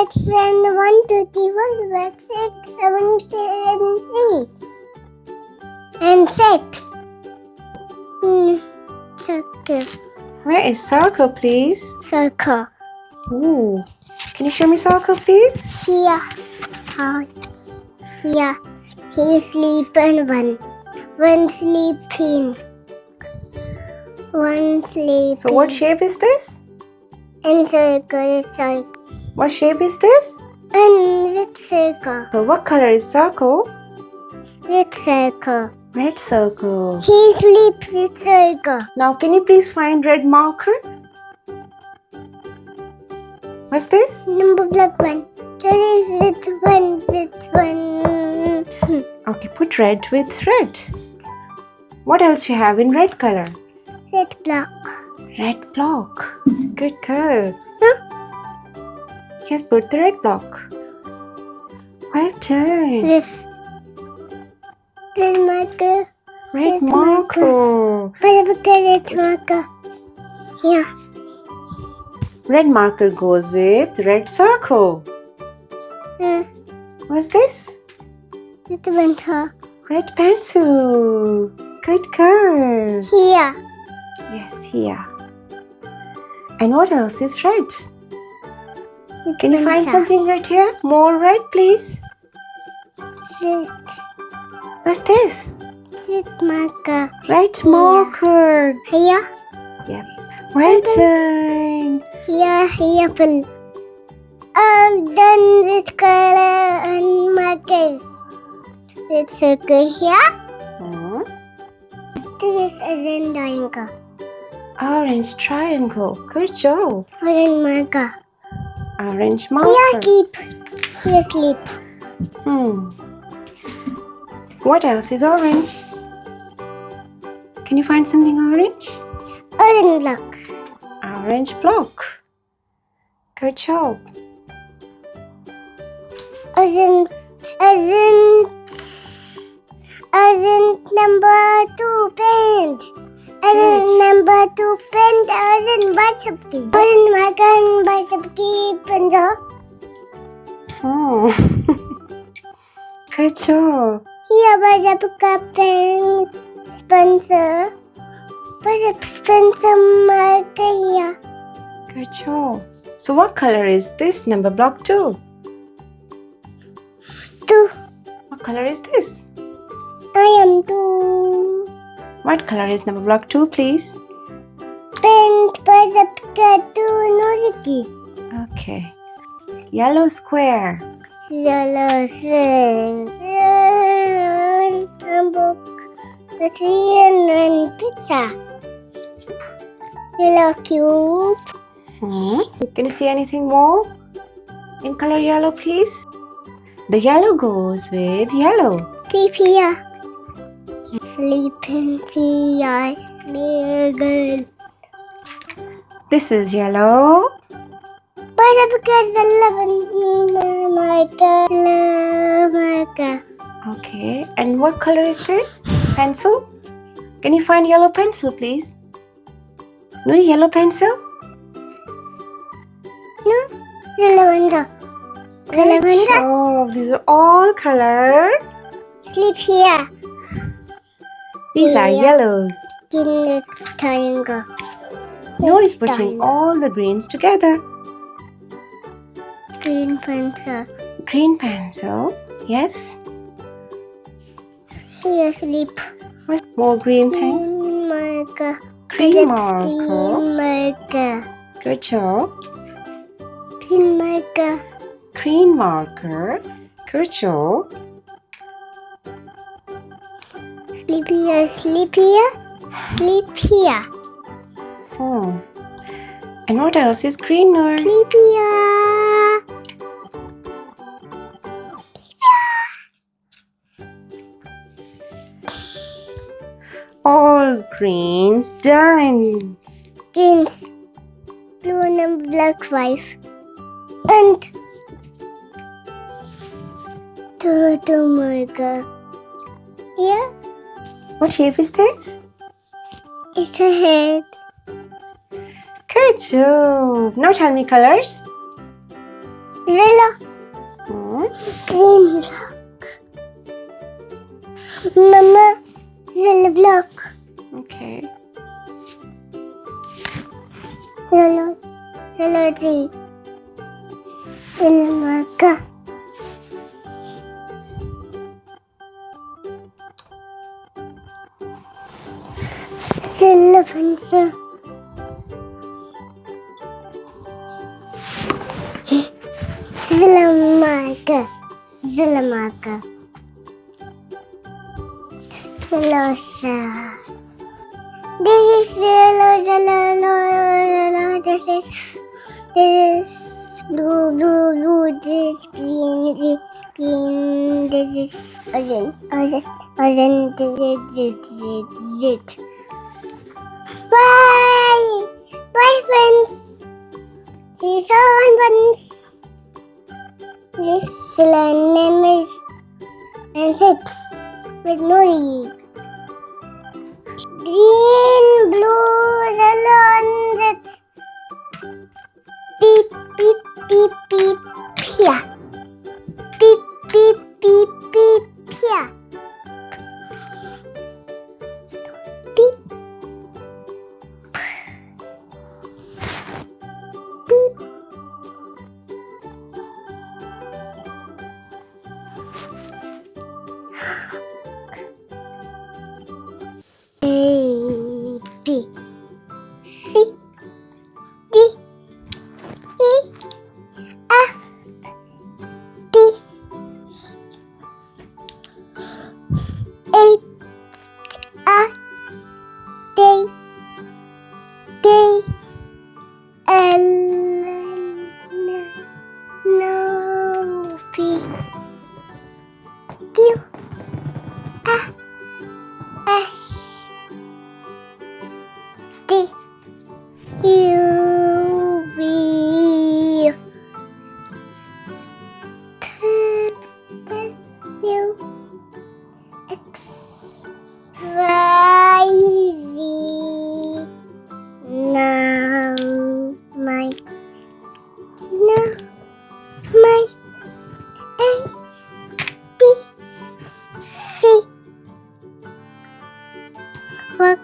Let's send 1, 2, 3, 4, 5, 6, 7, 8, 3. And shapes. Circle. Where is circle, please? Circle. Ooh. Can you show me circle, please? Here. Here. He is sleeping one. One sleeping. One sleeping. So what shape is this? And circle. What shape is this? And it's circle. So what color is circle? It's circle. Red circle. He sleeps in circle. Now can you please find red marker? What's this? Number block 1. That is it one. Okay, put red with red. What else you have in red color? Red block. Red block. Good girl. Huh? Yes, put the red block. Well done. This. Red marker. Red marker. Red marker. Yeah. Red marker goes with red circle. What's this? Red pencil. Red pencil. Good girl. Here. Yes, here. And what else is red? Can you find something right here? More red, please. Red. What's this? Red marker. Red marker. Here. Yep. Well done. Here, full. All done this color and markers. Let's circle here. This is orange triangle. Orange triangle. Good job. Orange marker. Orange marker. Here sleep. What else is orange? Can you find something orange? Orange block. Orange block. Good job. Orange number 2 paint. Orange number 2 paint. Orange bicep key. Orange marker and bicep key pencil. Good job. Here bicep pen Spencer. Bicep Spencer marker here. Good job. So what color is this number block 2? 2. What color is this? I am 2. What color is number block 2, please? Paint bicep 2 nosy. Okay. Yellow square. Yellow book. And pizza. Yellow cube. Can you see anything more in color yellow, please? The yellow goes with yellow. Sleep here. Sleeping here. Sleep. This is yellow. Because 11 marker. Okay. And what color is this? Pencil? Can you find yellow pencil, please? No yellow pencil? No. Lavender. Oh, these are all color. Sleep here. These are yellows. In the triangle. Noor is putting all the greens together. Green pencil. Green pencil. Yes. Here sleep. What's more green pen? Green marker. Green Green marker. Good job. Green marker. Green marker. Good job. Sleep here. Sleep here. Sleep here. And what else is green, Noor? Sleep here. All greens done. Greens. Blue number black 5. And two marker. Here. What shape is this? It's a head. Good job. Now tell me colors. Yellow. Green block. Mama, yellow block. Okay. Yellow tree. Yellow marker. Yellow pencil. Yellow marker. Yellow marker. Yellow star. This is yellow. This is blue. This is green. This is orange. This is Bye, friends. See you soon, friends. This name is and sips with Noor. Green, blue, yellow, orange. Beep, beep, beep, beep, yeah. Beep, beep, beep, beep, yeah. Beep. Beep. A, B, C, D, E, F, D, H, I, D, L, N, P, Q, R, S, T, U, V, W, X, Y, Z. Now my A, B, C. What?